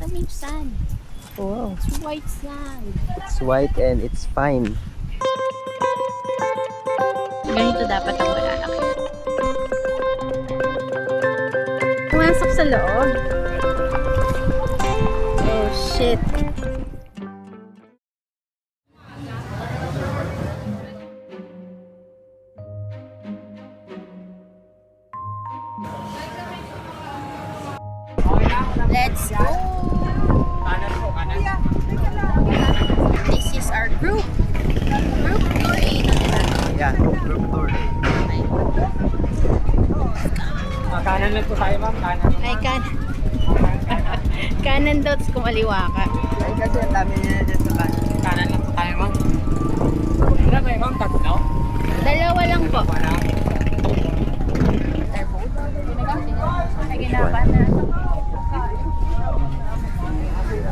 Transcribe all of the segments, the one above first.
Tamig sand. Wow. It's white sand. It's white and it's fine. Ganito dapat ang malalaki. Pumasok sa loob. Oh shit. Let's go! This is our group. Group tour 8 na diba? Yeah, group tour. Kanan lang po tayo, ma'am. Kanan. Ay, kanan daw, tapos kumaliwa ka. Ay, kasi ang dami niya dyan sa kanan. Kanan lang po tayo, ma'am. Wala kayo, ma'am. Tatlo? Dalawa lang po. Wala. Ay, ginapan na.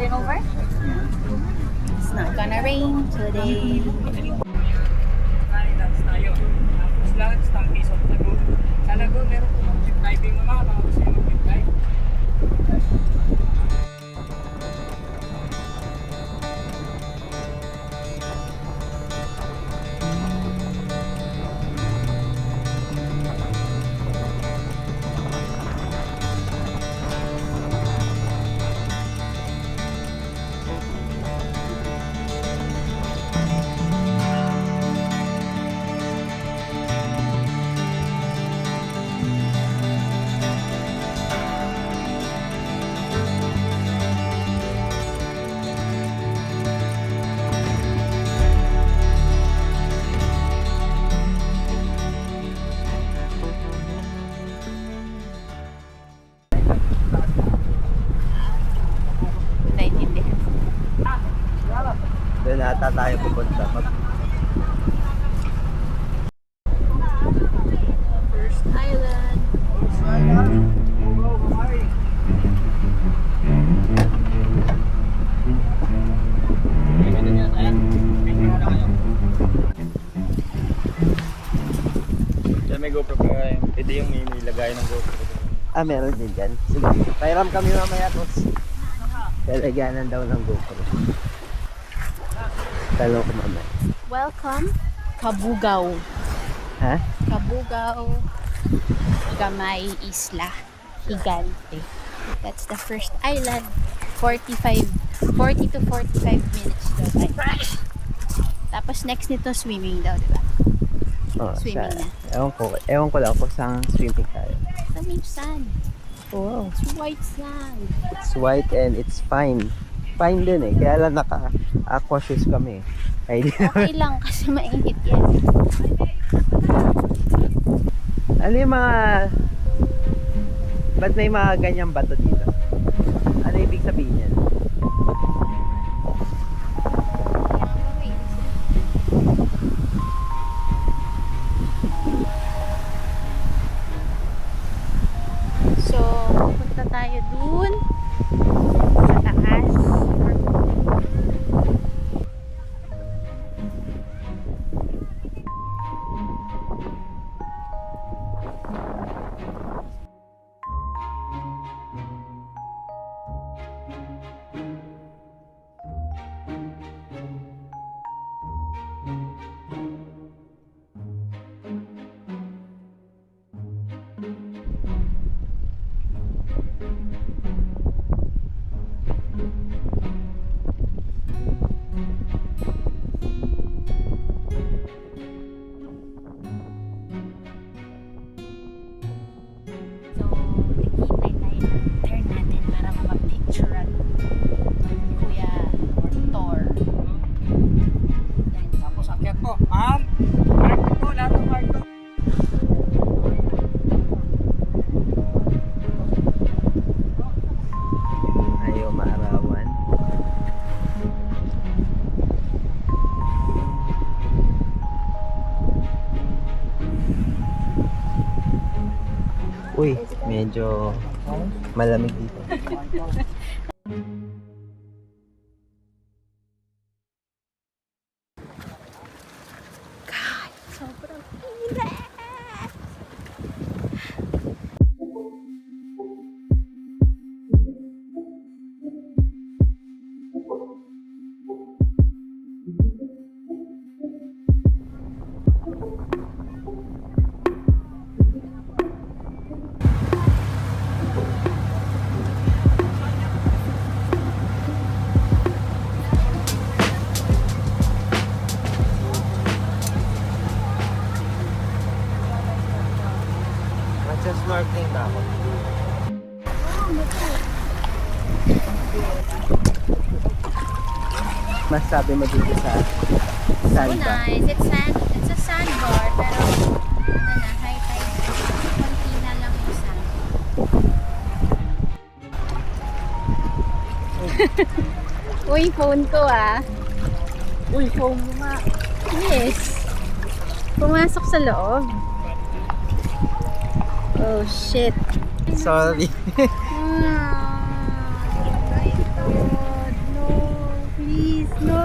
Then over? It's not gonna rain today. Dance tayo. Tapos lunch, Stampis of Lagoon. Sa Lagoon, meron po mga jeep driving, mama. Baka gusto nyo mag-jeep drive. Naintindihan. Doon ata tayo pupunta. First island. Diyan may GoPro pa kayo. Pwede yung may lagay ng GoPro. Ah, meron din dyan. Sige, pairam kami mamaya, boss. Kalaganan daw ng GoPro. Talo ko mamaya. Welcome, Cabugao. Ha? Cabugao, Gamay Isla, Higante. That's the first island. 40 to 45 minutes daw tayo. Tapos next nito swimming daw, diba? Oh, Swimming na. Ewan ko lang kung saan swimming tayo. Tamig sand. Wow. It's white sand. It's white and it's fine. Fine din eh. Kaya lang naka-aqua shoes kami. Ay, di naman. Okay lang kasi mainit yan. Ano yung mga... Ba't may mga ganyang bato dito? Ano ibig sabihin yan? So, punta tayo dun sa taas. So, nagkitay tayo ng turn natin para mapapicturean ni Kuya Thor. Yan. Tapos akyat po. Ma'am, mark po. Lahat ng mark po. Ayaw maarawan. Uy, medyo malamig dito. God, sobrang init! Masabi mo dito sa So sandbar? nice. It's a sandbar, pero ano na, high tide. Konti na lang yung sand. Uy, phone ko ah. Uy, phone mo nga. Yes. Pumasok sa loob. Oh, shit. Sorry. My God, no. Please, no.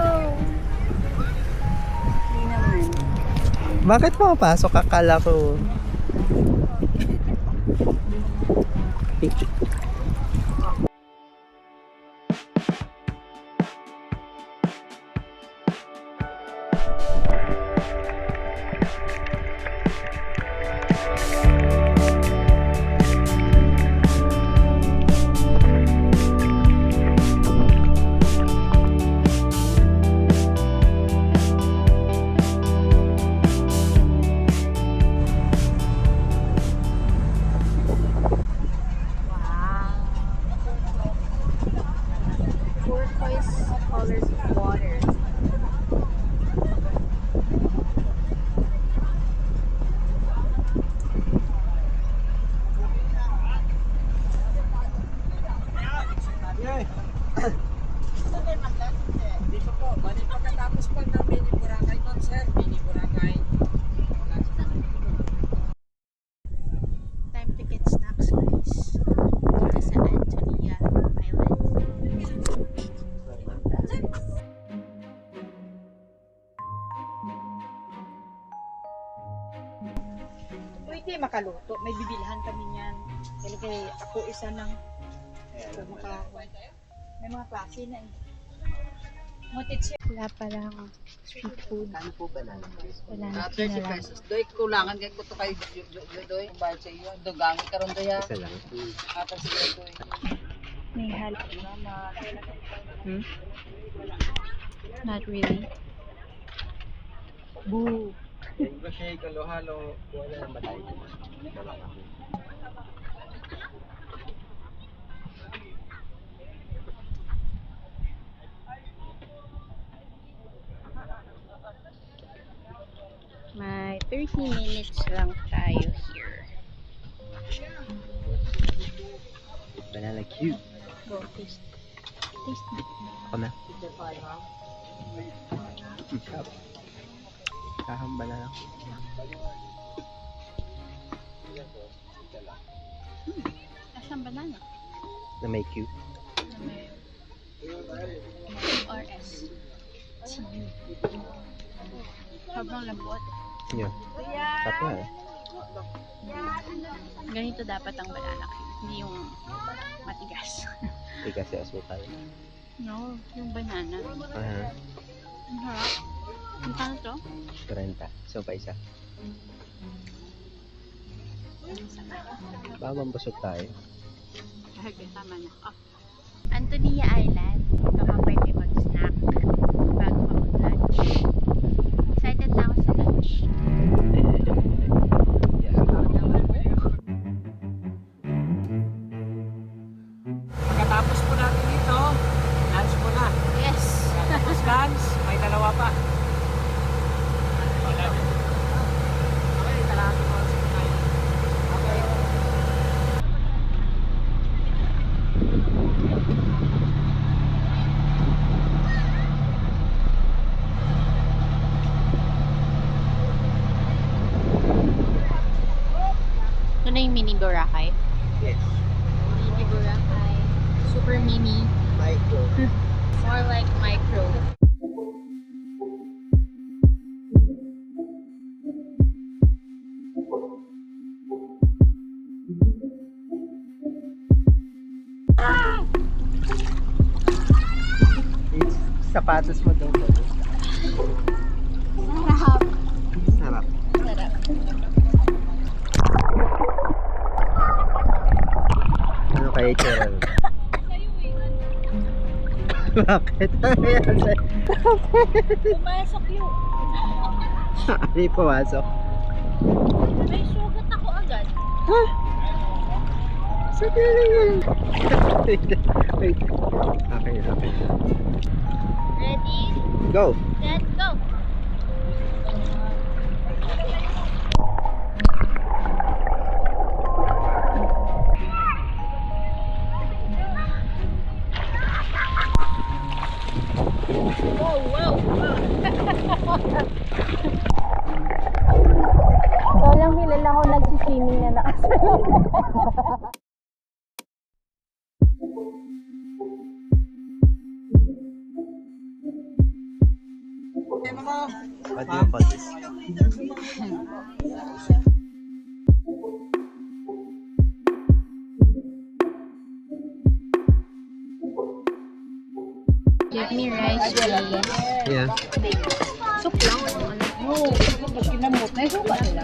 Hindi naman. Bakit pumapasok? Akala ko. Wow. Turquoise colors of water. Dito po, bali pagkatapos po ng Mini Boracay concert, Mini Boracay. Time to get snacks, guys. Dito sa Antonia Island. Pwede makaluto. May bibilhan kami niyan. Kaya ako isa lang. May mga klase na eh. Motitsi. Wala pa lang street food. Ano po ba na? Wala na 30 pesos. Doy, kulangan kay kuto kay doy. Bayad sa iyo. Dugangi karon doy ha. Isa lang. Atang sige doy. May halp. Hmm? Not really. Boo. Kasi halo-halo. Wala na matay. May 30 minutes lang tayo here. Banana cube. Go, taste. Taste me. Ako na. Kahamba na lang. Asang banana? Na may cube. RS. Sobrang lambot. Yun. Tap na eh. Ganito dapat ang banana cube. Hindi yung matigas. Hindi kasi asukal. No, yung banana. Aha. Ang harap. Ang kano to? 30. So pa isa. Babang busog tayo. Okay, tama na. Oh. Antonia Island. Baka pwede mag-snack bago ka mag-lunch. Excited na ako sa lunch. Pagkatapos po natin dito, lunch po na. Yes! Tapos lunch, may dalawa pa. Okay, talaga po sa tayo. Okay. Ito na yung mini Boracay. Yes. Mini Boracay. Super mini. Micro. More like micro. It's sapatos mo daw. Sarap. Sarap. Sarap. Ano kaya itsura? Bakit? Ano yan sa'yo? Pumasok yun. Ano yung pumasok? May sugat ako agad. Wait. Okay. Ready? Go. Set, go! Ikaw lang kilala ko nagsiswimming na nakasalong. What do you call this? Give me rice, please. Yeah. Soup lang, walang ano. Oo, pag kinamot, na suka nila.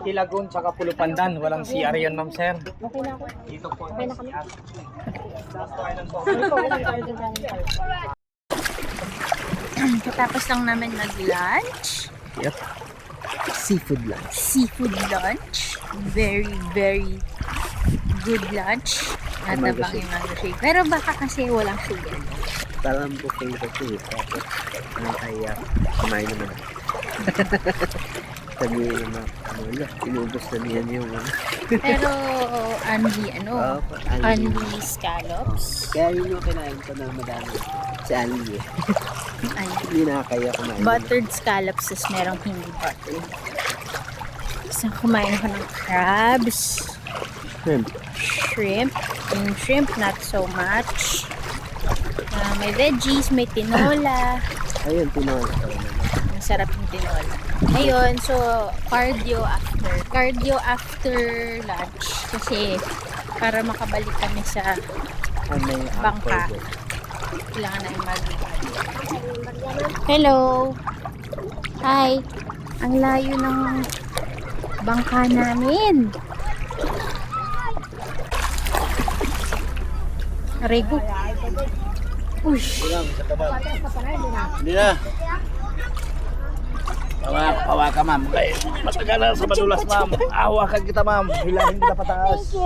Tilagon sa Pulupandan, walang CR yun, ma'am sir. Dito po. Tapos lang namin mag-lunch. Yep. Seafood lunch. Seafood lunch. Very, very good lunch. Mango Natabang shake. yung mango shake. Pero baka kasi walang sugar. Parang buffet kasi. Tapos, kaya kumain naman. Sabi naman, inubos na niyan yung Pero, only, Ali. only scallops. Kaya yun yung kinain ko na madami. Si Ali eh. Ay, Hindi nakakaya kumain. buttered scallops, tas merong hindi buttered. So, kumain ako ng crabs, Shrimp. shrimp. Yung shrimp, not so much. May veggies, may tinola. Ayun, tinola ko naman. Masarap yung tinola. Ayun, so cardio after lunch kasi para makabalik kami sa May Bangka. apple. kailangan na mag Hello. Hi. Ang layo ng bangka namin. Rego. Uy. Hindi na. Pawa ka, ma'am. Ay, matagal na sa madulas, ma'am. Awakan kita, ma'am. Hilahin kita pataas.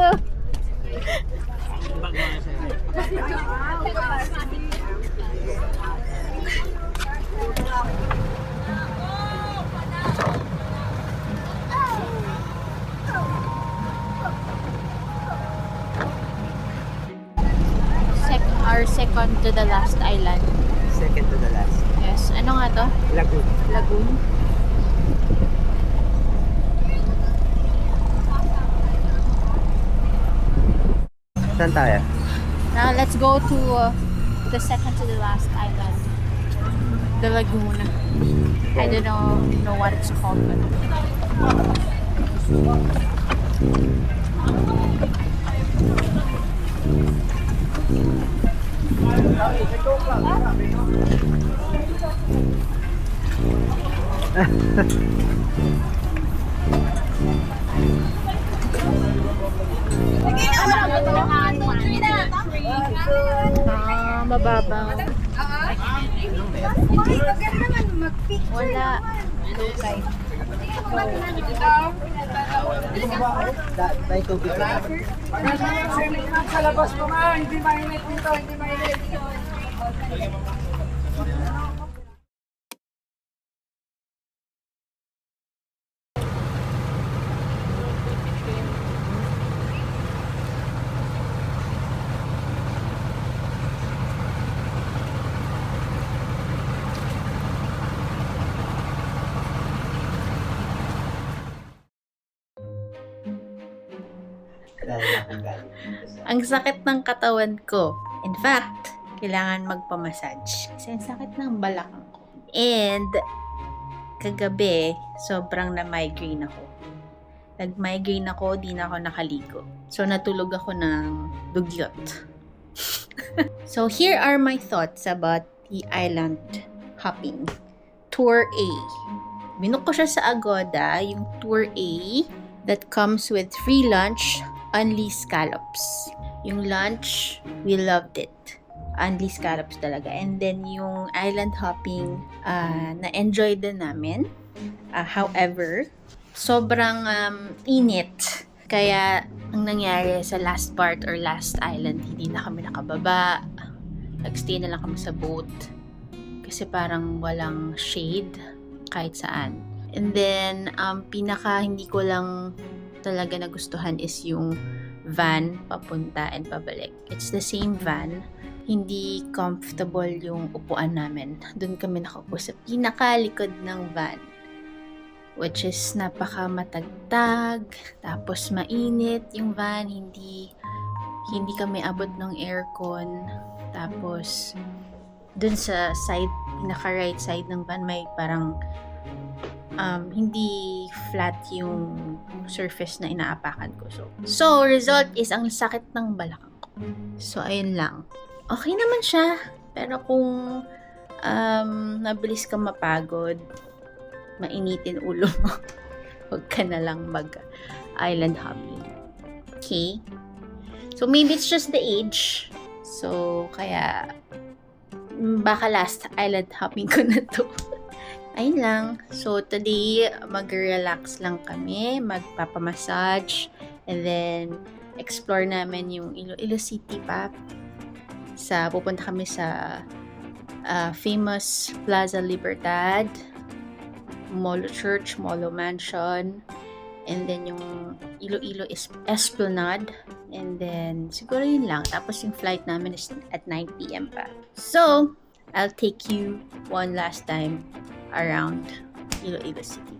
Thank you. Our second to the last island. Second to the last. Yes. Ano nga to? Lagoon. Lagoon. Saan tayo? Now let's go to the second to the last island. The lagoon. I don't know what it's called. But... mababaw. Wala. Okay. Tayo tubig na. Sa labas po, ma'am. Hindi mainit dito, hindi mainit. Ang sakit ng katawan ko. In fact, kailangan magpamassage. Kasi ang sakit ng balakang ko. And, kagabi, sobrang na-migraine ako. Nag-migraine ako, di na ako nakaligo. So, natulog ako ng dugyot. So here are my thoughts about the island hopping. Tour A. Binook ko siya sa Agoda, yung Tour A that comes with free lunch, only scallops. Yung lunch, we loved it. Only scallops talaga. And then yung island hopping, na-enjoy din namin. However, sobrang init. Kaya ang nangyari sa last part or last island, hindi na kami nakababa. Nagstay na lang kami sa boat. Kasi parang walang shade kahit saan. And then, pinaka hindi ko lang talaga nagustuhan is yung van papunta and pabalik. It's the same van. Hindi comfortable yung upuan namin. Doon kami nakaupo sa pinakalikod ng van. Which is napaka matagtag, tapos mainit yung van, hindi kami abot ng aircon. Tapos dun sa side, pinaka right side ng van may parang hindi flat yung surface na inaapakan ko. So result is ang sakit ng balakang ko. So ayun lang. Okay naman siya, pero kung nabilis ka mapagod, mainitin ulo mo, huwag ka na lang mag-island hopping. Okay? So, maybe it's just the age. So, kaya, baka last island hopping ko na to. Ayun lang. So, today, mag-relax lang kami, magpapamassage, and then, explore namin yung Iloilo City pa. Pupunta kami sa famous Plaza Libertad, Molo Church, Molo Mansion, and then yung Iloilo Esplanade, and then siguro yun lang. Tapos yung flight namin is at 9 p.m. pa. So, I'll take you one last time around Iloilo City.